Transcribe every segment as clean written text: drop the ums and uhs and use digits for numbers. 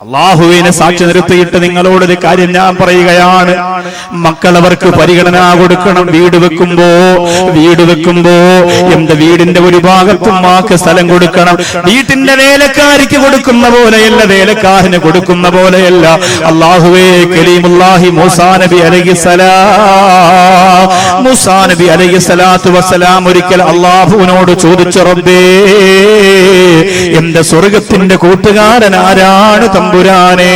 അള്ളാഹുവിനെ സാക്ഷി നിർത്തിയിട്ട് നിങ്ങളോടൊരു കാര്യം ഞാൻ പറയുകയാണ്. മക്കളവർക്ക് പരിഗണന കൊടുക്കണം. വീട് വെക്കുമ്പോ എന്റെ വീടിന്റെ ഒരു ഭാഗത്തും മാക്ക് സ്ഥലം കൊടുക്കണം. വീട്ടിന്റെ വേലക്കാരിക്ക് കൊടുക്കുന്ന പോലെയല്ല, വേലക്കാരന് കൊടുക്കുന്ന പോലെയല്ല. അള്ളാഹുവേ, കലീമുല്ലാഹി മൂസാ നബി അലൈഹിസ്സലാത്തു വസ്സലാം ഒരിക്കൽ അള്ളാഹുവിനോട് ചോദിച്ചു, റബ്ബേ, എന്റെ സ്വർഗത്തിന്റെ കൂട്ടുകാരൻ ആരാണ് തമ്പുരാനെ?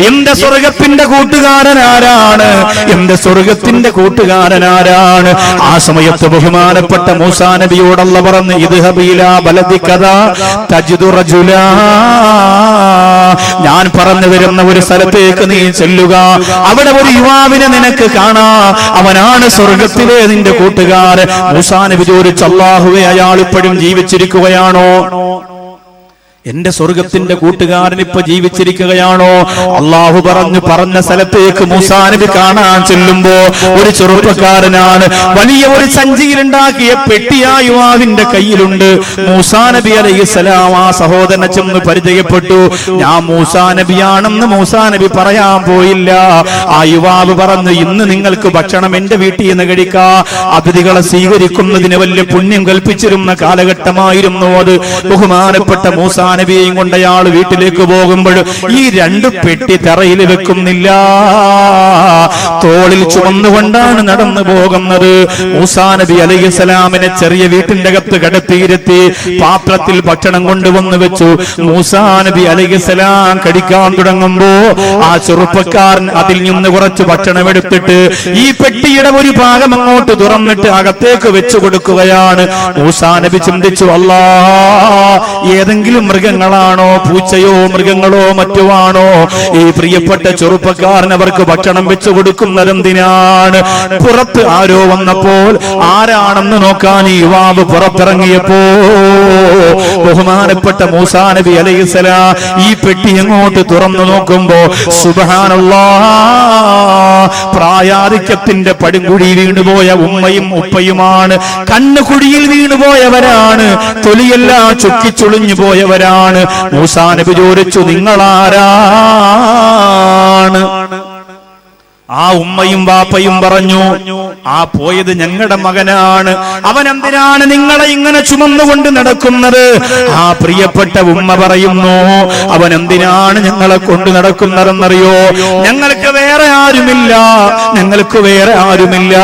എന്റെ സ്വർഗത്തിന്റെ കൂട്ടുകാരൻ ആരാണ്? എന്റെ സ്വർഗത്തിന്റെ കൂട്ടുകാരൻ ആരാണ്? ആ സമയത്ത് ബഹുമാനപ്പെട്ട മൂസാ നബിയോട് അല്ലാഹു പറഞ്ഞു, ഇദ്ഹബ് ഇലാ ബലദികദാ തജിദു റജുലാ, ഞാൻ പറഞ്ഞു വരുന്ന ഒരു സ്ഥലത്തേക്ക് നീ ചെല്ലുക, അവിടെ ഒരു യുവാവിനെ നിനക്ക് കാണാം, അവനാണ് സ്വർഗത്തിലെ നിന്റെ കൂട്ടുകാരൻ. മൂസാ നബി ചോദിച്ചു, അല്ലാഹുവേ, അയാൾ ഇപ്പോഴും ജീവിച്ചിരിക്കുകയാണോ? എന്റെ സ്വർഗത്തിന്റെ കൂട്ടുകാരൻ ഇപ്പൊ ജീവിച്ചിരിക്കുകയാണോ? അള്ളാഹു പറഞ്ഞ സ്ഥലത്തേക്ക് മൂസാ നബി കാണാൻ ചെല്ലുമ്പോ ഒരു ചെറുപ്പക്കാരനാണ്. വലിയ ഒരു സഞ്ചിയിലുണ്ടാക്കിയ പെട്ടി ആ യുവാവിന്റെ കയ്യിലുണ്ട്. മൂസാ നബി അലൈഹിസ്സലാം ആ സഹോദരനെ ചെന്ന് പരിചയപ്പെട്ടു. ഞാൻ മൂസാ നബിയാണെന്ന് മൂസാ നബി പറയാൻ പോയില്ല. ആ യുവാവ് പറഞ്ഞു, ഇന്ന് നിങ്ങൾക്ക് ഭക്ഷണം എന്റെ വീട്ടിൽ നിന്ന് കഴിക്കാം. അതിഥികളെ സ്വീകരിക്കുന്നതിന് വലിയ പുണ്യം കൽപ്പിച്ചിരുന്ന കാലഘട്ടമായിരുന്നു അത്. ബഹുമാനപ്പെട്ട മൂസാ നബിയെയും കൊണ്ട് അയാൾ വീട്ടിലേക്ക് പോകുമ്പോൾ ഈ രണ്ട് പെട്ടി തറയിൽ വെക്കുന്നില്ല, തോളിൽ ചുമന്നുകൊണ്ടാണ് നടന്നു പോകുന്നത്. മൂസാ നബി അലൈഹിസ്സലാമിനെ ചെറിയ വീട്ടിന്റെ അകത്ത് കിടത്തിയിരുത്തി പാത്രത്തിൽ ഭക്ഷണം കൊണ്ടുവന്ന് വെച്ചു. മൂസാ നബി അലൈഹിസ്സലാം കഴിക്കാൻ തുടങ്ങുമ്പോ ആ ചെറുപ്പക്കാരൻ അതിൽ നിന്ന് കുറച്ച് ഭക്ഷണം എടുത്തിട്ട് ഈ പെട്ടിയുടെ ഒരു ഭാഗം അങ്ങോട്ട് തുറന്നിട്ട് അകത്തേക്ക് വെച്ചു കൊടുക്കുകയാണ്. മൂസാ നബി ചിന്തിച്ചു, അല്ലാ, ഏതെങ്കിലും മൃഗങ്ങളാണോ, പൂച്ചയോ മൃഗങ്ങളോ മറ്റോ ആണോ ഈ പ്രിയപ്പെട്ട ചെറുപ്പക്കാരൻ അവർക്ക് ഭക്ഷണം വെച്ചു കൊടുക്കുന്നതെന്തിനാണ്? പുറത്ത് ആരോ വന്നപ്പോൾ ആരാണെന്ന് നോക്കാൻ ഈ യുവാവ് പുറത്തിറങ്ങിയപ്പോ ബഹുമാനപ്പെട്ട മൂസാ നബി അലൈഹിസ്സലാം ഈ പെട്ടി എങ്ങോട്ട് തുറന്നു നോക്കുമ്പോ സുബ്ഹാനല്ലാഹ്, പ്രായാധിക്യത്തിന്റെ പടുകുഴി വീണുപോയ ഉമ്മയും ഉപ്പയുമാണ്. കണ്ണുകുഴിയിൽ വീണുപോയവരാണ്, തൊലിയെല്ലാം ചുക്കിച്ചുളിഞ്ഞു പോയവരാണ്. മൂസാ നബി ചോദിച്ചു, നിങ്ങളാരാണ്? ആ ഉമ്മയും വാപ്പയും പറഞ്ഞു, ആ പോയത് ഞങ്ങളുടെ മകനാണ്. അവൻ എന്തിനാണ് നിങ്ങളെ ഇങ്ങനെ ചുമന്നുകൊണ്ട് നടക്കുന്നത്? ആ പ്രിയപ്പെട്ട ഉമ്മ പറയുന്നു, അവൻ എന്തിനാണ് ഞങ്ങളെ കൊണ്ട് നടക്കുന്നതെന്നറിയോ? ഞങ്ങൾക്ക് വേറെ ആരുമില്ല.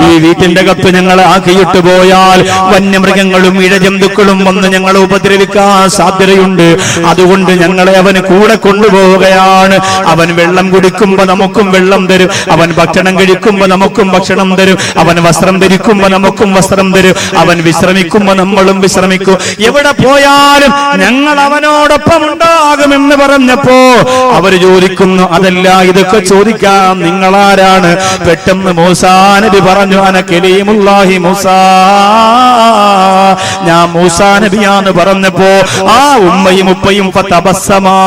ഈ വീട്ടിന്റെ അകത്ത് ഞങ്ങളെ ആക്കിയിട്ട് പോയാൽ വന്യമൃഗങ്ങളും ഇഴജന്തുക്കളും വന്ന് ഞങ്ങളെ ഉപദ്രവിക്കാൻ സാധ്യതയുണ്ട്. അതുകൊണ്ട് ഞങ്ങളെ അവന് കൂടെ കൊണ്ടുപോവുകയാണ്. അവൻ വെള്ളം കുടിക്കുമ്പോ നമുക്കും വെള്ളം തരും, അവൻ ഭക്ഷണം കഴിക്കുമ്പോ നമുക്കും ഭക്ഷണം തരും, അവൻ വസ്ത്രം ധരിക്കുമ്പോ നമുക്കും വസ്ത്രം തരും, അവൻ വിശ്രമിക്കുമ്പോ നമ്മളും വിശ്രമിക്കും. എവിടെ പോയാലും ഞങ്ങൾ അവനോടൊപ്പം ഉണ്ടാകുമെന്ന് പറഞ്ഞപ്പോ അവര് ചോദിക്കുന്നു, അതല്ല, ഇതൊക്കെ ചോദിക്കാം, നിങ്ങളാരാണ്? പെട്ടെന്ന് മൂസാ നബി പറഞ്ഞു, അന കലീമുല്ലാഹി മൂസാ, ഞാൻ മൂസാ നബിയാന്ന് പറഞ്ഞപ്പോ ആ ഉമ്മയും ഉപ്പയും ഫതബസ്സമാ,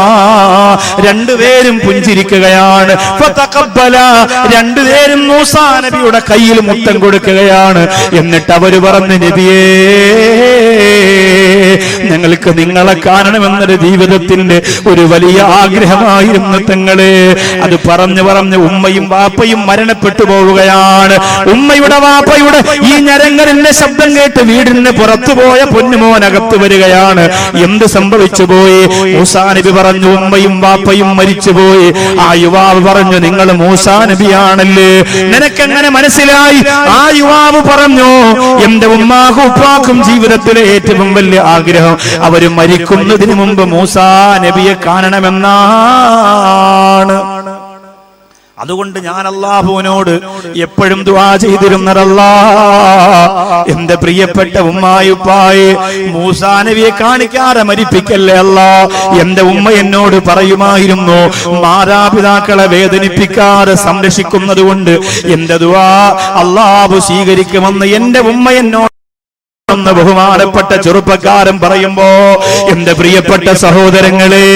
രണ്ടുപേരും പുഞ്ചിരിക്കുകയാണ്. ഫതഖബ്ബല, രണ്ടുപേരും മൂസാ നബിയുടെ കയ്യിൽ മുത്തം കൊടുക്കുകയാണ്. എന്നിട്ട് അവര് പറഞ്ഞു, നബിയേ, ഞങ്ങൾക്ക് നിങ്ങളെ കാണണമെന്നൊരു ജീവിതത്തിന്റെ ഒരു വലിയ ആഗ്രഹമായിരുന്നു തങ്ങളെ. അത് പറഞ്ഞു ഉമ്മയും വാപ്പയും മരണപ്പെട്ടു പോവുകയാണ്. ഉമ്മയുടെ വാപ്പയുടെ ഈ ഞരങ്ങലിന്റെ ശബ്ദം കേട്ട് വീടിന് പുറത്തുപോയ പൊന്നുമോനകത്ത് വരികയാണ്. എന്ത് സംഭവിച്ചു പോയി? മൂസാ നബി പറഞ്ഞു, ഉമ്മയും വാപ്പയും മരിച്ചുപോയി. ആ യുവാവ് പറഞ്ഞു, നിങ്ങൾ മൂസാ നബിയാണല്ലേ, നിനക്കെങ്ങനെ മനസ്സിലായി? ആ യുവാവ് പറഞ്ഞു, എന്റെ ഉമ്മാക്കും ഉപ്പാക്കും ജീവിതത്തിലെ ഏറ്റവും വലിയ ആഗ്രഹം അവര് മരിക്കുന്നതിന് മുമ്പ് മൂസാ നബിയെ കാണണമെന്നാണ്. അതുകൊണ്ട് ഞാൻ അല്ലാഹുവിനോട് എപ്പോഴും ദുആ ചെയ്തിരുന്നതല്ലാ, എന്റെ പ്രിയപ്പെട്ട ഉമ്മായുപ്പായെ മൂസാ നബിയെ കാണിക്കാതെ മരിപ്പിക്കല്ലേ അല്ലാ. എന്റെ ഉമ്മ എന്നോട് പറയുമായിരുന്നു, മാതാപിതാക്കളെ വേദനിപ്പിക്കാതെ സംരക്ഷിക്കുന്നത് കൊണ്ട് എന്റെ ദുആ അല്ലാഹു സ്വീകരിക്കുമെന്ന് എന്റെ ഉമ്മ എന്നോട് നടത്തുന്ന ബഹുമാനപ്പെട്ട ചെറുപ്പക്കാരൻ പറയുമ്പോ, എന്റെ പ്രിയപ്പെട്ട സഹോദരങ്ങളെ,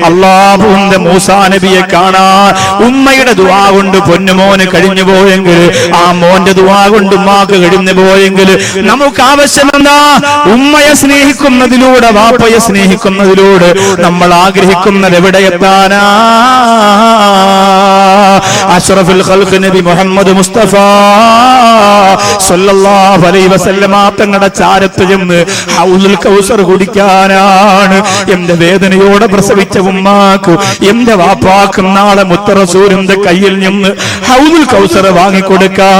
അല്ലാഹുവിന്റെ മൂസാ നബിയെ കാണാൻ ഉമ്മയുടെ ദുആ കൊണ്ട് പൊന്നുമോന് കഴിഞ്ഞു പോയെങ്കിൽ, ആ മോന്റെ ദുആ കൊണ്ട് ഉമ്മാക്ക് കഴിഞ്ഞു പോയെങ്കിൽ, നമുക്ക് ആവശ്യമെന്താ? ഉമ്മയെ സ്നേഹിക്കുന്നതിലൂടെ, വാപ്പയെ സ്നേഹിക്കുന്നതിലൂടെ നമ്മൾ ആഗ്രഹിക്കുന്നത് എവിടെ എത്താനാ? അഷ്റഫുൽ ഖൽഖ് നബി മുഹമ്മദ് മുസ്തഫ സല്ലല്ലാഹു അലൈഹി വസല്ലമ തങ്ങളുടെ ചാരത്ത് ചെന്ന് ഹൗദുൽ കൗസർ കുടിക്കാനാണ്. എന്റെ വേദനയോടെ പ്രസവിച്ച ഉമ്മാക്ക്, എന്റെ വാപ്പാക്കും നാളെ മുത്തറസൂലിന്റെ കയ്യിൽ നിന്ന് ഹൗദുൽ കൗസർ വാങ്ങിക്കൊടുക്കാ.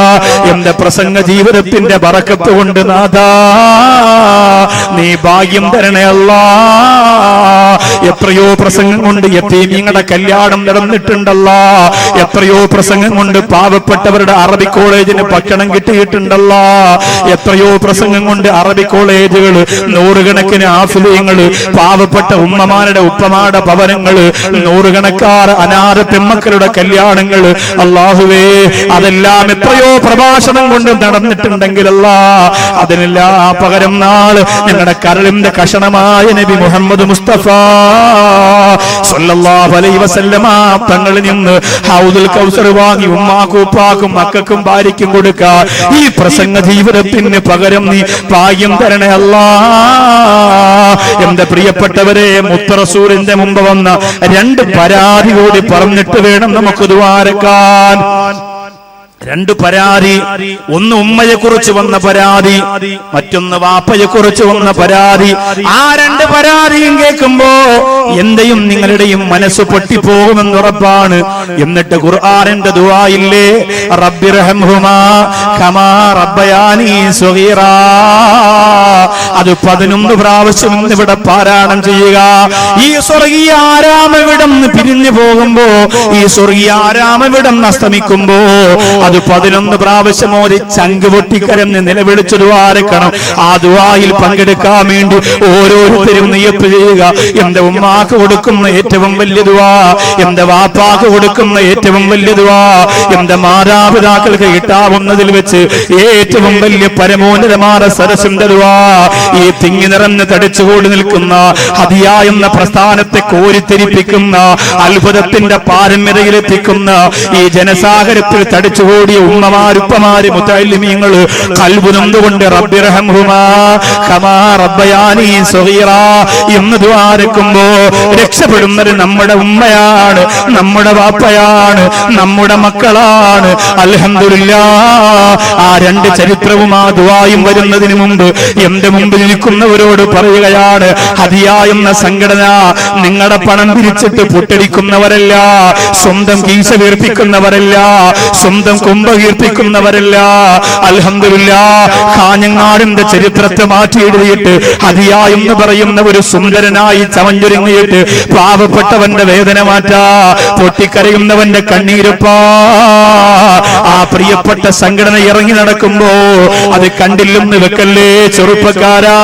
എന്റെ പ്രസംഗ ജീവിതത്തിന്റെ ബറക്കത്ത് കൊണ്ട് നാഥാ നീ ഭാഗ്യം തരണേ അല്ലാ. എത്രയോ പ്രസംഗം കൊണ്ട് യതീമീങ്ങളുടെ കല്യാണം നടന്നിട്ടുണ്ടല്ലോ. എത്രയോ പ്രസംഗം കൊണ്ട് പാവപ്പെട്ടവരുടെ അറബി കോളേജിന് ഭക്ഷണം കിട്ടിയിട്ടുണ്ടല്ലോ. എത്രയോ പ്രസംഗം കൊണ്ട് അറബി കോളേജുകൾ, നൂറുകണക്കിന് ആഫിലിയങ്ങള്, പാവപ്പെട്ട ഉമ്മമാരുടെ ഉപ്പമാരുടെ ഭവനങ്ങള്, നൂറുകണക്കാറ് അനാഥ പെമ്മക്കളുടെ കല്യാണങ്ങള്, അല്ലാഹുവേ അതെല്ലാം എത്രയോ പ്രഭാഷണം കൊണ്ട് നടന്നിട്ടുണ്ടെങ്കിലല്ല, അതിനെല്ലാം പകരം നാള് ഞങ്ങളുടെ കരളിന്റെ കഷണമായ നബി മുഹമ്മദ് മുസ്തഫ സല്ലല്ലാഹു അലൈഹി വസല്ലമ തങ്ങളിൽ നിന്ന് ഹൗദുൽ കൗസർ വാങ്ങി ഉമ്മാക്കും ഉപ്പാക്കും മക്കൾക്കും ഭാര്യയ്ക്കും കൊടുക്കാ. ഈ പ്രസംഗ ജീവിതത്തിന് പകരം നീ ഭാഗ്യം തരണേ അല്ലാ. എന്റെ പ്രിയപ്പെട്ടവരെ, മുത്തറസൂലിന്റെ മുമ്പ് വന്ന രണ്ട് പരാതി കൂടി പറഞ്ഞിട്ട് വേണം നമുക്ക് ദുആരക്കാൻ. രണ്ട് പരാതി, ഒന്ന് ഉമ്മയെ കുറിച്ച് വന്ന പരാതി, മറ്റൊന്ന് വാപ്പയെ കുറിച്ച് വന്ന പരാതി. ആ രണ്ട് പരാതിയും കേൾക്കുമ്പോ എന്റെയും നിങ്ങളുടെയും മനസ്സ് പൊട്ടിപ്പോകുമെന്ന് ഉറപ്പാണ്. എന്നിട്ട് ഖുർആനിന്റെ ദുആയില്ലേ, റബ്ബിർഹംഹുമാ കമാ റബ്ബയാനി സഗീറാ, അത് 11 പ്രാവശ്യം ഇവിടെ പാരായണം ചെയ്യുക. ഈ സ്വർഗീയ ആരാമവിടം പിരിഞ്ഞു പോകുമ്പോ, ഈ സ്വർഗീയ ആരാമവിടം അസ്തമിക്കുമ്പോ അത് 11 പ്രാവശ്യം ഓതി ചങ്ക് പൊട്ടിക്കരന്ന് നിലവിളിച്ചു ദുആരക്കണം. ആ ദുആയിൽ പങ്കെടുക്കാൻ വേണ്ടി ഓരോരുത്തരും നിയ്യത്ത് ചെയ്യുക. എന്റെ ഉമ്മാക്ക് കൊടുക്കുന്ന ഏറ്റവും വലിയ ദുആ, എന്റെ വാപ്പാക്ക് കൊടുക്കുന്ന ഏറ്റവും വലിയ ദുആ, എന്റെ മാതാപിതാക്കൾക്ക് കിട്ടാവുന്നതിൽ വെച്ച് ഏറ്റവും വലിയ പരമോന്നതമായ സരസിന്റെ ദുആ, ഈ തിങ്ങി നിറഞ്ഞ് തടിച്ചുകൂടി നിൽക്കുന്ന ഹദിയ എന്ന പ്രസ്ഥാനത്തെ കോരിത്തെരിപ്പിക്കുന്ന, അത്ഭുതത്തിന്റെ പാരമ്യതയിലെത്തിക്കുന്ന ഈ ജനസാഗരത്തിൽ തടിച്ചുകൂടി ഉമ്മമാരുപ്പമാര് മുതഅല്ലിമീങ്ങൾ ഖൽബുനൊന്നുകൊണ്ട് റബ്ബിർഹംഹുമാ കമാ റബ്ബയാനി സഗീറാ എന്ന് ദുആരക്കുമ്പോ രക്ഷപ്പെടുന്നത് നമ്മുടെ ഉമ്മയാണ്, നമ്മുടെ വാപ്പയാണ്, നമ്മുടെ മക്കളാണ്. അൽഹംദുലില്ലാഹ്, ആ രണ്ട് ചരിത്രവും ആ ദുആയും വരുന്നതിന് മുമ്പ് എന്റെ മുമ്പിൽ നിൽക്കുന്നവരോട് പറയുകയാണ്, ഹദിയ എന്ന സംഘടന നിങ്ങളുടെ പണം പിരിച്ചിട്ട് പൊട്ടടിക്കുന്നവരല്ല, സ്വന്തം കീശ വീർപ്പിക്കുന്നവരല്ല, സ്വന്തം കുംഭ കീർത്തിക്കുന്നവരല്ല. അൽഹംദുലില്ലാഹ്, കാഞ്ഞങ്ങാടിന്റെ ചരിത്രത്തെ മാറ്റി എഴുതിയിട്ട് ഹദിയ എന്ന് പറയുന്ന ഒരു സുന്ദരനായി ചമഞ്ഞൊരുങ്ങിയിട്ട് പാവപ്പെട്ടവന്റെ വേദന മാറ്റാ, പൊട്ടിക്കരയുന്നവന്റെ കണ്ണീരപ്പാ, ആ പ്രിയപ്പെട്ട സംഘടന ഇറങ്ങി നടക്കുമ്പോ അത് കണ്ടില്ലെന്ന് വെക്കല്ലേ ചെറുപ്പക്കാരാ.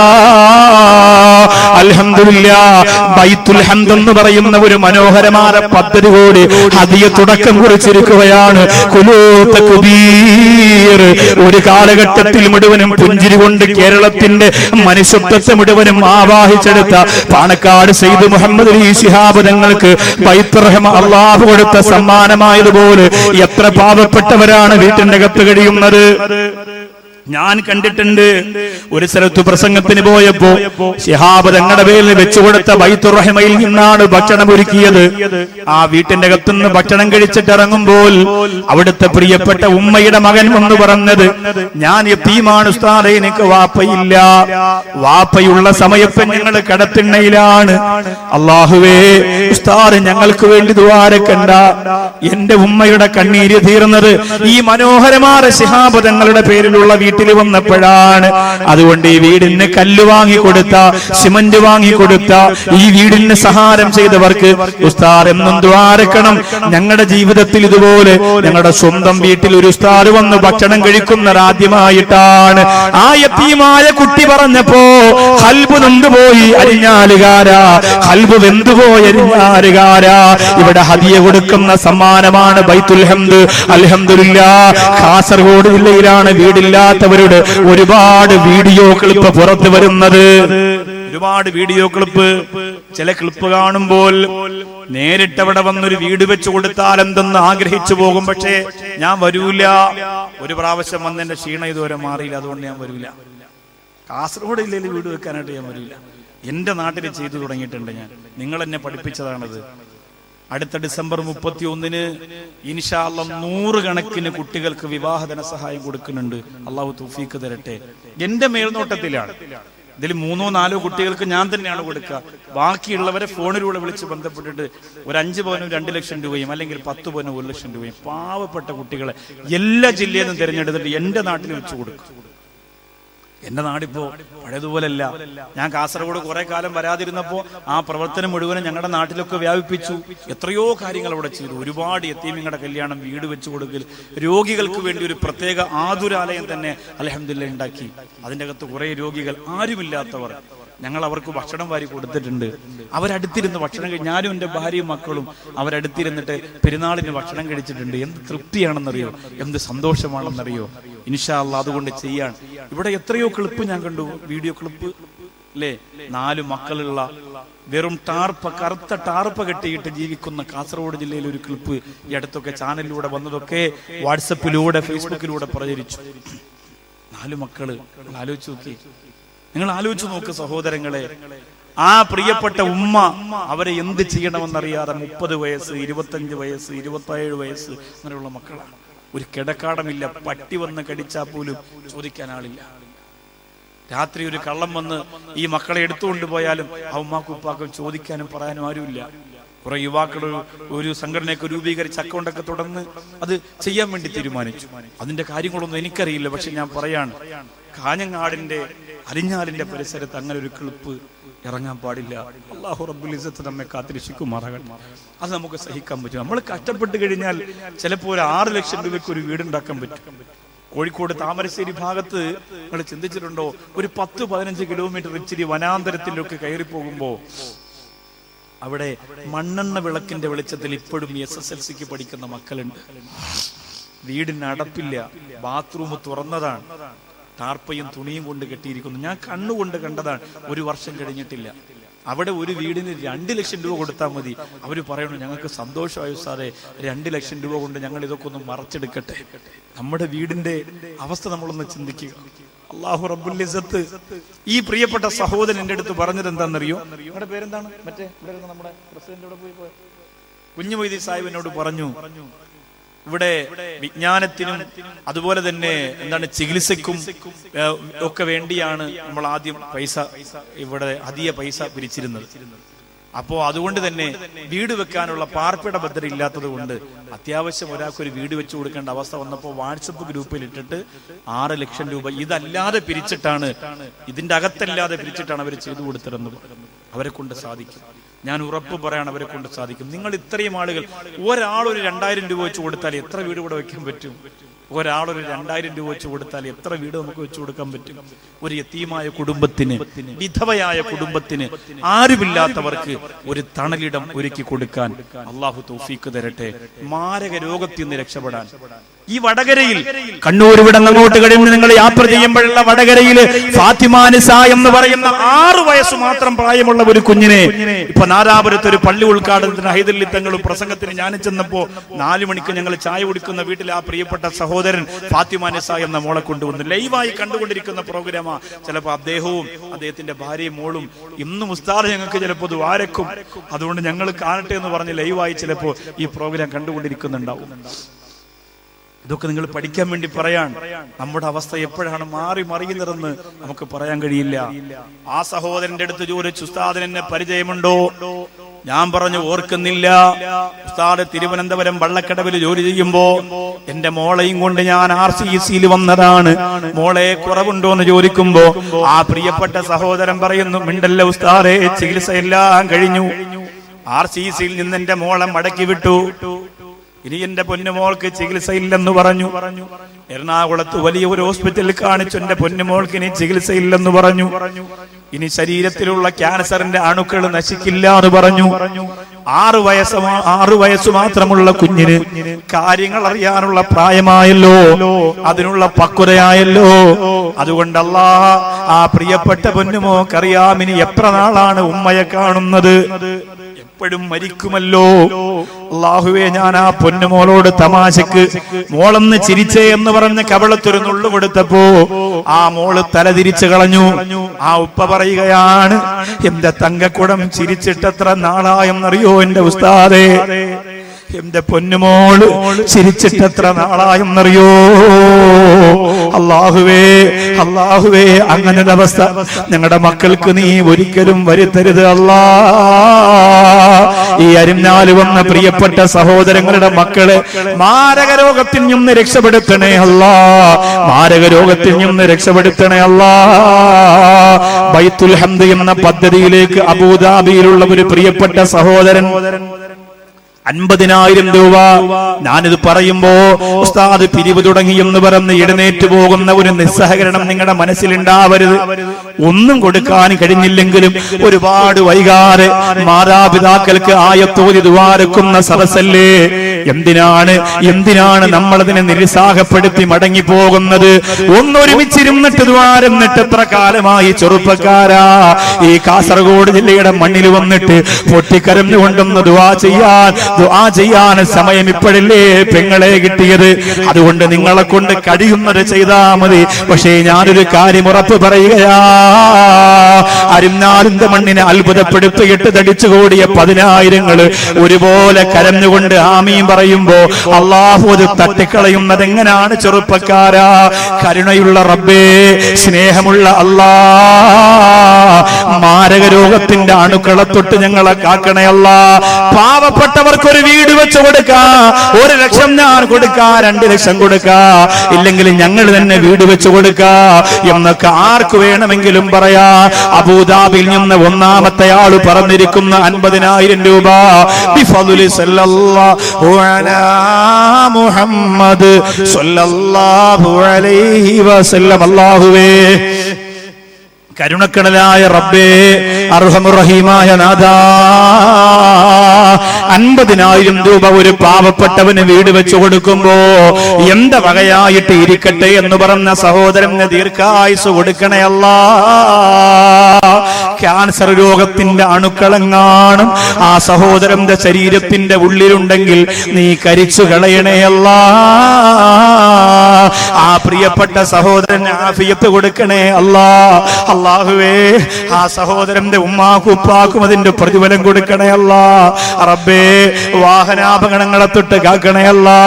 അൽഹംദുലില്ലാഹ്, ബൈത്തുൽ ഹംദ് എന്ന് പറയുന്ന ഒരു മനോഹരമായ പദ്ധതി കൂടി ഹദിയ തുടക്കം കുറിച്ചിരിക്കുകയാണ്. ഒരു കാലഘട്ടത്തിൽ മുഴുവനും പുഞ്ചിരി കൊണ്ട് കേരളത്തിന്റെ മനുഷ്യത്വത്തെ മുഴുവനും ആവാഹിച്ചെടുത്ത പാണക്കാട് സയ്യിദ് മുഹമ്മദ് അലി ശിഹാബ് തങ്ങൾക്ക് ബൈത്തുർ റഹ്മ അല്ലാഹു കൊടുത്ത സമ്മാനമായതുപോലെ എത്ര പാവപ്പെട്ടവരാണ് വീട്ടിന്റെ അകത്ത് കഴിയുന്നത്. ഞാൻ കണ്ടിട്ടുണ്ട്. ഒരു സ്ഥലത്ത് പ്രസംഗത്തിന് പോയപ്പോ ശിഹാബ് തങ്ങളുടെ പേരിൽ വെച്ചുകൊടുത്ത ബൈത്തുർ റഹ്മയിൽ നിന്നാണ് ഭക്ഷണം ഒരുക്കിയത്. ആ വീട്ടിന്റെ അകത്തുനിന്ന് ഭക്ഷണം കഴിച്ചിട്ട് ഇറങ്ങുമ്പോൾ അവിടുത്തെ പ്രിയപ്പെട്ട ഉമ്മയുടെ മകൻ എന്ന് പറഞ്ഞത്, ഞാൻ യതീമാണ് ഉസ്താദേ, എനിക്ക് വാപ്പയില്ല, വാപ്പയുള്ള സമയത്ത് ഞങ്ങൾ കടത്തിണ്ണയിലാണ്. അല്ലാഹുവേ ഉസ്താദ് ഞങ്ങൾക്ക് വേണ്ടി ദുആരക്കണ്ട. എന്റെ ഉമ്മയുടെ കണ്ണീര് തീർന്നത് ഈ മനോഹരമായ ശിഹാബ് തങ്ങളുടെ പേരിലുള്ള വീട്ടിൽ വന്നപ്പോഴാണ്. അതുകൊണ്ട് ഈ വീടിന് കല്ല് വാങ്ങിക്കൊടുത്ത, സിമന്റ് വാങ്ങിക്കൊടുത്ത, ഈ വീടിന് സഹായം ചെയ്തവർക്ക് ഉസ്താദ് എന്നും ദ്വാരക്കണം. ഞങ്ങളുടെ ജീവിതത്തിൽ ഇതുപോലെ ഞങ്ങളുടെ സ്വന്തം വീട്ടിൽ ഒരു ഉസ്താദ് വന്ന് ഭക്ഷണം കഴിക്കുന്നത് ആദ്യമായിട്ടാണ്. ആ യതീമായ കുട്ടി പറഞ്ഞപ്പോ ഖൽബ് നൊന്തുപോയി. അരിഞ്ഞാലുകാരാ, ഖൽബ് വെന്തുപോയി അരിഞ്ഞാലുകാരാ. ഇവിടെ ഹദിയ കൊടുക്കുന്ന സമ്മാനമാണ് ബൈത്തുൽ ഹംദ്. അൽഹംദുലില്ലാഹ്, കാസർഗോഡ് ജില്ലയിലാണ് വീടില്ലാത്ത കാണാത്തവരുടെ ഒരുപാട് വീഡിയോ ക്ലിപ്പ് പുറത്തു വരുന്നത്. ഒരുപാട് വീഡിയോ ക്ലിപ്പ്. ചില ക്ലിപ്പ് കാണുമ്പോൾ നേരിട്ട് അവിടെ വന്നൊരു വീട് വെച്ച് കൊടുത്താൽ എന്തെന്ന് ആഗ്രഹിച്ചു പോകും. പക്ഷേ ഞാൻ വരൂല. ഒരു പ്രാവശ്യം വന്ന് എന്റെ ക്ഷീണം ഇതുവരെ മാറിയില്ല, അതുകൊണ്ട് ഞാൻ വരൂല. കാസർഗോഡ് ജില്ലയിൽ വീട് വെക്കാനായിട്ട് ഞാൻ വരില്ല. എന്റെ നാട്ടിൽ ചെയ്തു തുടങ്ങിയിട്ടുണ്ട് ഞാൻ. നിങ്ങൾ എന്നെ പഠിപ്പിച്ചതാണത്. അടുത്ത ഡിസംബർ 31 ഇൻഷാ അല്ലാഹ് 100 കണക്കിന് കുട്ടികൾക്ക് വിവാഹ ധനസഹായം കൊടുക്കുന്നുണ്ട്. അള്ളാഹു തൗഫീക്ക് തരട്ടെ. എന്റെ മേൽനോട്ടത്തിലാണ്. ഇതിൽ 3-4 കുട്ടികൾക്ക് ഞാൻ തന്നെയാണ് കൊടുക്കുക. ബാക്കിയുള്ളവരെ ഫോണിലൂടെ വിളിച്ച് ബന്ധപ്പെട്ടിട്ട് ഒരു 5 പവനും 2 ലക്ഷം രൂപയും അല്ലെങ്കിൽ 10 പവനും 1 ലക്ഷം രൂപയും പാവപ്പെട്ട കുട്ടികളെ എല്ലാ ജില്ലയിൽ നിന്നും തിരഞ്ഞെടുത്തിട്ട് എന്റെ നാട്ടിൽ വെച്ച് കൊടുക്കും. എന്റെ നാടിപ്പോ പഴയതുപോലല്ല. ഞാൻ കാസർഗോഡ് കുറെ കാലം വരാതിരുന്നപ്പോ ആ പ്രവർത്തനം മുഴുവനും ഞങ്ങളുടെ നാട്ടിലൊക്കെ വ്യാപിപ്പിച്ചു. എത്രയോ കാര്യങ്ങൾ അവിടെ ചെയ്തു. ഒരുപാട് യതീമിങ്ങളുടെ കല്യാണം, വീട് വെച്ചു കൊടുക്കൽ, രോഗികൾക്ക് വേണ്ടി ഒരു പ്രത്യേക ആതുരാലയം തന്നെ അൽഹംദുലില്ലാഹ് ഉണ്ടാക്കി. അതിൻ്റെ അകത്ത് കുറെ രോഗികൾ, ആരുമില്ലാത്തവർ, ഞങ്ങൾ അവർക്ക് ഭക്ഷണം വാരി കൊടുത്തിട്ടുണ്ട്. അവരടുത്തിരുന്ന് ഭക്ഷണം ഞാനും എൻ്റെ ഭാര്യയും മക്കളും അവരടുത്തിരുന്നിട്ട് പെരുന്നാളിന് ഭക്ഷണം കഴിച്ചിട്ടുണ്ട്. എന്ത് തൃപ്തിയാണെന്നറിയോ, എന്ത് സന്തോഷമാണെന്നറിയോ. ഇൻഷാ അല്ലാഹ് അതുകൊണ്ട് ചെയ്യാൻ. ഇവിടെ എത്രയോ ക്ലിപ്പ് ഞാൻ കണ്ടു, വീഡിയോ ക്ലിപ്പ് അല്ലേ. 4 മക്കളുള്ള വെറും കറുത്ത ടാർപ്പ കെട്ടിയിട്ട് ജീവിക്കുന്ന കാസർഗോഡ് ജില്ലയിൽ ഒരു ക്ലിപ്പ് ഈ അടുത്തൊക്കെ ചാനലിലൂടെ വന്നതൊക്കെ വാട്സപ്പിലൂടെ ഫേസ്ബുക്കിലൂടെ പ്രചരിച്ചു. 4 മക്കള്. ആലോചിച്ച് നോക്കി, നിങ്ങൾ ആലോചിച്ചു നോക്ക് സഹോദരങ്ങളെ. ആ പ്രിയപ്പെട്ട ഉമ്മ അവരെ എന്ത് ചെയ്യണമെന്നറിയാതെ 30 വയസ്സ്, 25 വയസ്സ്, 27 വയസ്സ് അങ്ങനെയുള്ള മക്കളാണ്. ഒരു കിടക്കാടമില്ല. പട്ടി വന്ന് കടിച്ചാൽ പോലും ചോദിക്കാൻ ആളില്ല. രാത്രി ഒരു കള്ളം വന്ന് ഈ മക്കളെ എടുത്തുകൊണ്ട് പോയാലും ആ ഉമ്മാക്കും ഉപ്പാക്കും ചോദിക്കാനും പറയാനും ആരുമില്ല. കുറെ യുവാക്കൾ ഒരു സംഘടനയൊക്കെ രൂപീകരിച്ച് അക്കൗണ്ടൊക്കെ തുടർന്ന് അത് ചെയ്യാൻ വേണ്ടി തീരുമാനിച്ചു. അതിന്റെ കാര്യങ്ങളൊന്നും എനിക്കറിയില്ല. പക്ഷെ ഞാൻ പറയാണ്, കാഞ്ഞങ്ങാടിന്റെ അരിഞ്ഞാലിന്റെ പരിസരത്ത് അങ്ങനെ ഒരു ക്ലിപ്പ് ഇറങ്ങാൻ പാടില്ല. അല്ലാഹു റബ്ബുൽ ഇസ്സത്ത് നമ്മെ കാത്തിരക്ഷിക്കുമാറാകട്ടെ. അത് നമുക്ക് സഹിക്കാൻ പറ്റും. നമ്മൾ കഷ്ടപ്പെട്ട് കഴിഞ്ഞാൽ ചിലപ്പോൾ 6 ലക്ഷം രൂപയ്ക്ക് ഒരു വീടുണ്ടാക്കാൻ പറ്റും. കോഴിക്കോട് താമരശ്ശേരി ഭാഗത്ത് നിങ്ങൾ ചിന്തിച്ചിട്ടുണ്ടോ, ഒരു 10-15 കിലോമീറ്റർ ഇച്ചിരി വനാന്തരത്തിലൊക്കെ കയറി പോകുമ്പോ അവിടെ മണ്ണെണ്ണ വിളക്കിന്റെ വെളിച്ചത്തിൽ ഇപ്പോഴും SSLCക്ക് പഠിക്കുന്ന മക്കളുണ്ട്. വീടിന് അടപ്പില്ല, ബാത്റൂം തുറന്നതാണ്, ടാർപ്പയും തുണിയും കൊണ്ട് കെട്ടിയിരിക്കുന്നു. ഞാൻ കണ്ണുകൊണ്ട് കണ്ടതാണ്. 1 വർഷം കഴിഞ്ഞിട്ടില്ല. അവിടെ ഒരു വീടിന് 2 ലക്ഷം രൂപ കൊടുത്താൽ മതി. അവർ പറയണു, ഞങ്ങൾക്ക് സന്തോഷമായി സാറേ, 2 ലക്ഷം രൂപ കൊണ്ട് ഞങ്ങൾ ഇതൊക്കെ ഒന്ന് മറച്ചെടുക്കട്ടെ. നമ്മുടെ വീടിന്റെ അവസ്ഥ നമ്മളൊന്ന് ചിന്തിക്കുക. അല്ലാഹു റബ്ബുൽ ഇസ്സത്ത് ഈ പ്രിയപ്പെട്ട സഹോദരൻ എൻ്റെ അടുത്ത് പറഞ്ഞത് എന്താണെന്നറിയോ? നിങ്ങളുടെ പേരെന്താണ്? മറ്റേ നമ്മുടെ പ്രസിഡന്റ് പോയി കുഞ്ഞുമൊയ്തീൻ സാഹിബ് എന്നോട് പറഞ്ഞു, ഇവിടെ വിജ്ഞാനത്തിനും അതുപോലെ തന്നെ ചികിത്സയ്ക്കും ഒക്കെ വേണ്ടിയാണ് നമ്മൾ ആദ്യം ഇവിടെ അധിക പൈസ പിരിച്ചിരുന്നത്. അപ്പോ അതുകൊണ്ട് തന്നെ വീട് വെക്കാനുള്ള പാർപ്പിട ഭദ്രത ഇല്ലാത്തത് കൊണ്ട് അത്യാവശ്യം ഒരാൾക്കൊരു വീട് വെച്ചു കൊടുക്കേണ്ട അവസ്ഥ വന്നപ്പോൾ വാട്സപ്പ് ഗ്രൂപ്പിൽ ഇട്ടിട്ട് 6 ലക്ഷം രൂപ ഇതല്ലാതെ പിരിച്ചിട്ടാണ്, ഇതിന്റെ അകത്തല്ലാതെ പിരിച്ചിട്ടാണ് അവർ ചെയ്തു കൊടുത്തതെന്ന് പറഞ്ഞു. അവരെ കൊണ്ട് സാധിക്കും. ഞാൻ ഉറപ്പ് പറയാണ്, അവരെ കൊണ്ട് സാധിക്കും. നിങ്ങൾ ഇത്രയും ആളുകൾ, ഒരാളൊരു 2000 രൂപ വെച്ച് കൊടുത്താൽ എത്ര വീട് ഇവിടെ വെക്കാൻ പറ്റും? ഒരാളൊരു 2000 രൂപ വെച്ച് കൊടുത്താൽ എത്ര വീട് നമുക്ക് വെച്ചു കൊടുക്കാൻ പറ്റും? ഒരു യതീമായ കുടുംബത്തിന്, വിധവയായ കുടുംബത്തിന്, ആരുമില്ലാത്തവർക്ക് ഒരു തണലിടം ഒരുക്കി കൊടുക്കാൻ അള്ളാഹു തൗഫീക്ക് തരട്ടെ. മാരക രോഗത്തിൽ നിന്ന് രക്ഷപ്പെടാൻ ഈ വടകരയിൽ, കണ്ണൂർ ഇവിടെ അങ്ങോട്ട് കഴിഞ്ഞ് നിങ്ങൾ യാത്ര ചെയ്യുമ്പോഴുള്ള വടകരയിൽ ഫാത്തിമ നിസ എന്ന് പറയുന്ന 6 വയസ്സ് മാത്രം പ്രായമുള്ള ഒരു കുഞ്ഞിനെ ഇപ്പൊ നാദാപുരത്ത് ഒരു പള്ളി ഉദ്ഘാടനത്തിന് ഹൈദരലി തങ്ങളും പ്രസംഗത്തിന് ഞാൻ ചെന്നപ്പോ 4 മണിക്ക് ഞങ്ങൾ ചായ കുടിക്കുന്ന വീട്ടിൽ ആ പ്രിയപ്പെട്ട സഹോദരൻ ഫാത്തിമ നിസ എന്ന മോളെ കൊണ്ടുവന്നു. ലൈവായി കണ്ടുകൊണ്ടിരിക്കുന്ന പ്രോഗ്രാമാ. ചിലപ്പോ അദ്ദേഹവും അദ്ദേഹത്തിന്റെ ഭാര്യയും മോളും ഇന്നും ഉസ്താദ് ഞങ്ങൾക്ക് ചിലപ്പോൾ ദ്വാരക്കും, അതുകൊണ്ട് ഞങ്ങൾ കാണട്ടെ എന്ന് പറഞ്ഞ് ലൈവായി ചിലപ്പോ ഈ പ്രോഗ്രാം കണ്ടുകൊണ്ടിരിക്കുന്നുണ്ടാവും. ഇതൊക്കെ നിങ്ങൾ പഠിക്കാൻ വേണ്ടി പറയാൻ. നമ്മുടെ അവസ്ഥ എപ്പോഴാണ് മാറി മറിയുന്നതെന്ന് നമുക്ക് പറയാൻ കഴിയില്ല. ആ സഹോദരന്റെ അടുത്ത് ചോദിച്ചു, ഉസ്താദിന് എന്നെ പരിചയമുണ്ടോ? ഞാൻ പറഞ്ഞു, ഓർക്കുന്നില്ല. ഉസ്താദ് തിരുവനന്തപുരം വള്ളക്കടവിൽ ജോലി ചെയ്യുമ്പോ എന്റെ മോളെയും കൊണ്ട് ഞാൻ RCCയിൽ വന്നതാണ്. മോളെ കുറവുണ്ടോ എന്ന് ചോദിക്കുമ്പോ ആ പ്രിയപ്പെട്ട സഹോദരൻ പറയുന്നു, മിണ്ടല്ല ഉസ്താദേ, ചികിത്സയെല്ലാം കഴിഞ്ഞു. RCCയിൽ നിന്ന് എന്റെ മോളെ മടക്കി വിട്ടു. ഇനി എന്റെ പൊന്നുമോൾക്ക് ചികിത്സയില്ലെന്ന് പറഞ്ഞു. എറണാകുളത്ത് വലിയ ഒരു ഹോസ്പിറ്റലിൽ കാണിച്ചു, എന്റെ പൊന്നുമോൾക്ക് ഇനി ചികിത്സയില്ലെന്ന് പറഞ്ഞു. ഇനി ശരീരത്തിലുള്ള ക്യാൻസറിന്റെ അണുക്കൾ നശിക്കില്ല എന്ന് പറഞ്ഞു. 6 വയസ്സ് മാത്രമുള്ള കുഞ്ഞിന് കാര്യങ്ങൾ അറിയാനുള്ള പ്രായമായല്ലോ, അതിനുള്ള പക്വതയായല്ലോ. അതുകൊണ്ട് അല്ലാഹ് ആ പ്രിയപ്പെട്ട പൊന്നുമോക്കറിയാം ഇനി എത്ര നാളാണ് ഉമ്മയെ കാണുന്നത്, എപ്പോഴും മരിക്കുമല്ലോ. അല്ലാഹുവേ, ഞാൻ ആ പൊന്നുമോളോട് തമാശക്ക് മോളൊന്ന് ചിരിച്ചേ എന്ന് പറഞ്ഞ് കവളത്തൊരു നുള്ളു കൊടുത്തപ്പോ ആ മോള് തലതിരിച്ചു കളഞ്ഞു. ആ ഉപ്പ പറയുകയാണ്, എന്റെ തങ്കക്കുടം ചിരിച്ചിട്ടെത്ര നാളായെന്നറിയോ എന്റെ ഉസ്താദേ, എന്റെ പൊന്നുമോള് ചിരിച്ചിട്ടെത്ര നാളായെന്നറിയോ. അല്ലാഹുവേ, അല്ലാഹുവേ, അങ്ങനൊരു അവസ്ഥ ഞങ്ങളുടെ മക്കൾക്ക് നീ ഒരിക്കലും വരുത്തരുത് അല്ലാ. ഈ അരിഞ്ഞാല് വന്ന പ്രിയപ്പെട്ട സഹോദരങ്ങളുടെ മക്കളെ മാരക രോഗത്തിൽ നിന്ന് രക്ഷപ്പെടുത്തണേ അല്ലാ, മാരക രോഗത്തിൽ നിന്ന് രക്ഷപ്പെടുത്തണേ അല്ലാ. ബൈത്തുൽ ഹംദ് എന്ന പദ്ധതിയിലേക്ക് അബൂദാബിയിലുള്ള ഒരു പ്രിയപ്പെട്ട സഹോദരൻ 50,000 രൂപ, ഞാനിത് പറയുമ്പോ ഉസ്താദ് പിരിവ് തുടങ്ങി എന്ന് പറഞ്ഞ് എഴുന്നേറ്റ് പോകുന്ന ഒരു നിസ്സഹകരണം നിങ്ങളുടെ മനസ്സിലുണ്ടാവരുത്. ഒന്നും കൊടുക്കാൻ കഴിഞ്ഞില്ലെങ്കിലും ഒരുപാട് വൈകാതെ മാതാപിതാക്കൾക്ക് ആയത്തോതി ദുആരക്കുന്ന സദസ്സല്ലേ. എന്തിനാണ് നമ്മളതിനെ നിരുത്സാഹപ്പെടുത്തി മടങ്ങിപ്പോകുന്നത്? ഒന്നൊരുമിച്ചിരുന്നിട്ട് ദ്വാരന്നിട്ട് എത്ര കാലമായി ചെറുപ്പക്കാരാ ഈ കാസർഗോഡ് ജില്ലയുടെ മണ്ണിൽ വന്നിട്ട് പൊട്ടിക്കരഞ്ഞുകൊണ്ടൊന്ന് ദുആ ചെയ്യാൻ സമയം ഇപ്പോഴല്ലേ പെങ്ങളെ കിട്ടിയത്. അതുകൊണ്ട് നിങ്ങളെ കൊണ്ട് കഴിയുന്നത് ചെയ്താ മതി. പക്ഷേ ഞാനൊരു കാര്യം ഉറപ്പ് പറയുകയാ, അരിഞ്ഞാലിന്റെ മണ്ണിനെ അത്ഭുതപ്പെടുത്തിയിട്ട് തടിച്ചു കൂടിയ 10,000 ഒരുപോലെ കരഞ്ഞുകൊണ്ട് ആമീൻ പറയുമ്പോ അല്ലാഹു അത് തട്ടിക്കളയുന്നത് എങ്ങനെയാണ് ചെറുപ്പക്കാരാ? കരുണയുള്ള റബ്ബേ, സ്നേഹമുള്ള അല്ലാ, മാരക രോഗത്തിന്റെ അണുക്കളെ തൊട്ട് ഞങ്ങളെ കാക്കണേ അല്ലാ. പാവപ്പെട്ടവർക്ക് ഒരു വീട് വെച്ച് കൊടുക്കാ, 1 ലക്ഷം ഞാൻ കൊടുക്കാ, 2 ലക്ഷം കൊടുക്കാ, ഇല്ലെങ്കിൽ ഞങ്ങൾ തന്നെ വീട് വെച്ച് കൊടുക്കാ എന്നൊക്കെ ആർക്ക് വേണമെങ്കിലും പറയാ. അബൂദാബിയിൽ നിന്ന് ഒന്നാമത്തെ ആള് പറഞ്ഞിരിക്കുന്ന 50,000 രൂപ ബിഫദ്ലി സല്ലല്ലാഹു അലാ മുഹമ്മദ് സല്ലല്ലാഹു അലൈഹി വസല്ലം. അല്ലാഹുവേ, കരുണക്കടലായ റബ്ബേ, അർഹമുർ റഹീമായ നാഥാ, 50,000 രൂപ ഒരു പാവപ്പെട്ടവന് വീട് വെച്ചു കൊടുക്കുമ്പോ എന്റെ വകയായിട്ട് ഇരിക്കട്ടെ എന്ന് പറഞ്ഞ സഹോദരന് ദീർഘായുസ് കൊടുക്കണേ അല്ലാ. ക്യാൻസർ രോഗത്തിന്റെ അണുക്കളെങ്ങാനും ആ സഹോദരന്റെ ശരീരത്തിന്റെ ഉള്ളിലുണ്ടെങ്കിൽ നീ കരിച്ചു കളയണേ അല്ലാ. ആ പ്രിയപ്പെട്ട സഹോദരന് ആഫിയത്ത് കൊടുക്കണേ അല്ലാ. അല്ലാഹുവേ, ആ സഹോദരന്റെ ഉമ്മാക്കും ഉപ്പാക്കും അതിന്റെ പ്രതിഫലം കൊടുക്കണേ അല്ലാ. റബ്ബേ, വാഹനാപകടങ്ങളെ തൊട്ട് കാക്കണേ അല്ലാ.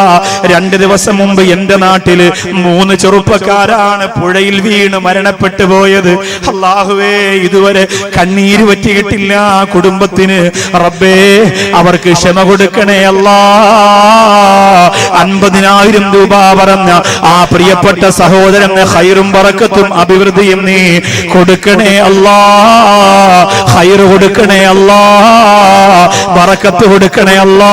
2 ദിവസം മുമ്പ് എന്റെ നാട്ടില് 3 ചെറുപ്പക്കാരാണ് പുഴയിൽ വീണ് മരണപ്പെട്ടു പോയത്. അല്ലാഹുവേ, ഇതുവരെ കണ്ണീര് പറ്റിയിട്ടില്ല കുടുംബത്തിന്. റബ്ബേ, അവർക്ക് ക്ഷമ കൊടുക്കണേ അല്ലാ. 50,000 രൂപ പറഞ്ഞ ആ പ്രിയപ്പെട്ട സഹോദരന് ഖൈറും ബറക്കത്തും അഭിവൃദ്ധിയും നീ കൊടുക്കണേ അല്ലാ. ഖൈർ കൊടുക്കണേ അല്ലാ, ബറക്കത്ത് കൊടുക്കണേ അല്ലാ.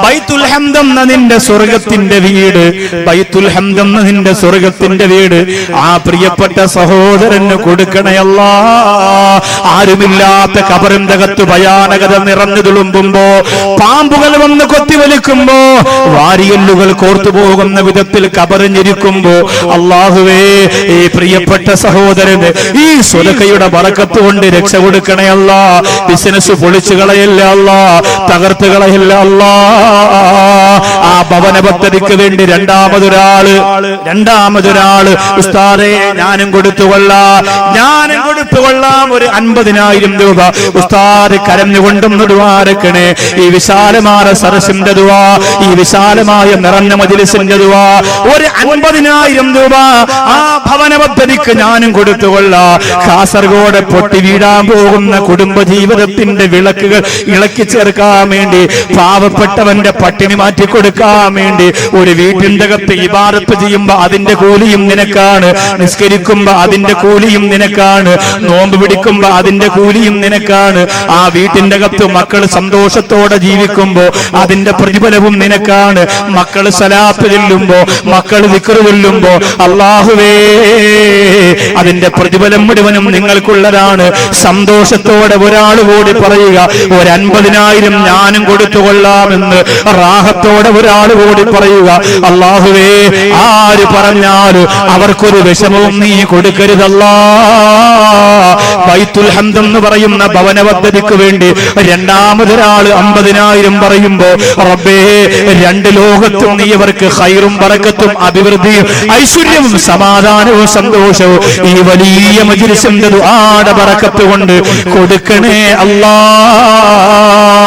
ബൈത്തുൽ ഹംദ് എന്ന നിന്റെ സ്വർഗത്തിന്റെ വീട്, ബൈത്തുൽ ഹംദ് എന്ന നിന്റെ സ്വർഗത്തിന്റെ വീട് ആ പ്രിയപ്പെട്ട സഹോദരന് കൊടുക്കണേ അല്ലാ. ആരുമില്ലാത്ത ഖബറിന്റെ അകത്ത് ഭയാനകത നിറഞ്ഞു തുളുമ്പുമ്പോ, പാമ്പുകൾ വന്ന് കൊത്തിവലിക്കുമ്പോ, വാരിയല്ലുകൾ കോർത്തു പോകുന്ന വിധത്തിൽ ഖബറിഞ്ഞിരിക്കുമ്പോ, അല്ലാഹുവേ, ഈ പ്രിയപ്പെട്ട സഹോദരന് ഈ സ്വതക്കയുടെ ബറക്കത്ത് കൊണ്ട് രക്ഷ കൊടുക്കണേ അല്ലാ. ബിസിനസ് പൊളിച്ചു കളയല്ല അല്ലാ, തകർത്ത് കളയല്ല അല്ലാ. ആ ഭവന പദ്ധതിക്ക് വേണ്ടി രണ്ടാമതൊരാള് ഉസ്താദേ ഞാനും കൊടുത്തുകൊള്ളാം ഒരു 50,000 രൂപ ഉസ്താദ് കരഞ്ഞുകൊണ്ടൊന്ന് ദുആരക്കണേ. ഈ വിശാലമായ സരസിന്റെ ദുആ, ഈ വിശാലമായ നിറഞ്ഞ മജ്‌ലിസിന്റെ ദുആ, ഒരു 50,000 രൂപ ആ ഭവന പദ്ധതിക്ക് ഞാനും കൊടുത്തുകൊള്ളാം. കാസർഗോഡ് പൊട്ടി വീഴാൻ പോകുന്ന കുടുംബ ജീവിതത്തിന്റെ വിളക്കുകൾ ഇളക്കി ചേർക്കാൻ വേണ്ടി, പാവപ്പെട്ടവന്റെ പട്ടിണി മാറ്റി കൊടുക്കാൻ വേണ്ടി, ഒരു വീട്ടിന്റെ അകത്ത് ഇബാദത്ത് ചെയ്യുമ്പോ അതിന്റെ കൂലിയും നിനക്കാണ്, നിസ്കരിക്കുമ്പോ അതിന്റെ കൂലിയും നിനക്കാണ്, നോമ്പ് പിടിക്കുമ്പോ അതിന്റെ കൂലിയും നിനക്കാണ്. ആ വീട്ടിന്റെ അകത്ത് മക്കൾ സന്തോഷത്തോടെ ജീവിക്കുമ്പോ അതിന്റെ പ്രതിഫലവും നിനക്കാണ്. മക്കൾ സലാത്ത് ചൊല്ലുമ്പോ, മക്കൾ ദിക്ർ ചൊല്ലുമ്പോ, അല്ലാഹുവേ, അതിന്റെ പ്രതിഫലം മുഴുവനും നിങ്ങൾക്കുള്ളതാണ്. പറയുമ്പോഴാണ് സന്തോഷത്തോടെ ഒരാൾ കൂടി പറയുക, 50,000 ഞാനും കൊടുത്തുകൊള്ളാമെന്ന് റാഹത്തോടെ ഒരാൾ കൂടി പറയുക. അല്ലാഹുവേ, ആര് പറഞ്ഞാലും അവർക്കൊരു വിഷമവും നീ കൊടുക്കരുതല്ലാ. ബൈത്തുൽ ഹംദ് എന്ന് പറയുന്ന ഭവന പദ്ധതിക്ക് വേണ്ടി രണ്ടാമതൊരാൾ 50,000 പറയുമ്പോ റബ്ബേ, 2 ലോകത്തും നീ അവർക്ക് ഖൈറും ബറക്കത്തും അഭിവൃദ്ധിയും ഐശ്വര്യവും സമാധാനവും സന്തോഷവും ഈ വലിയ മജ്‌ലിസിന്റെ ദുആയുടെ ബറക്കത്ത് കൊണ്ട് കൊടുക്കണേ അല്ലാഹ്.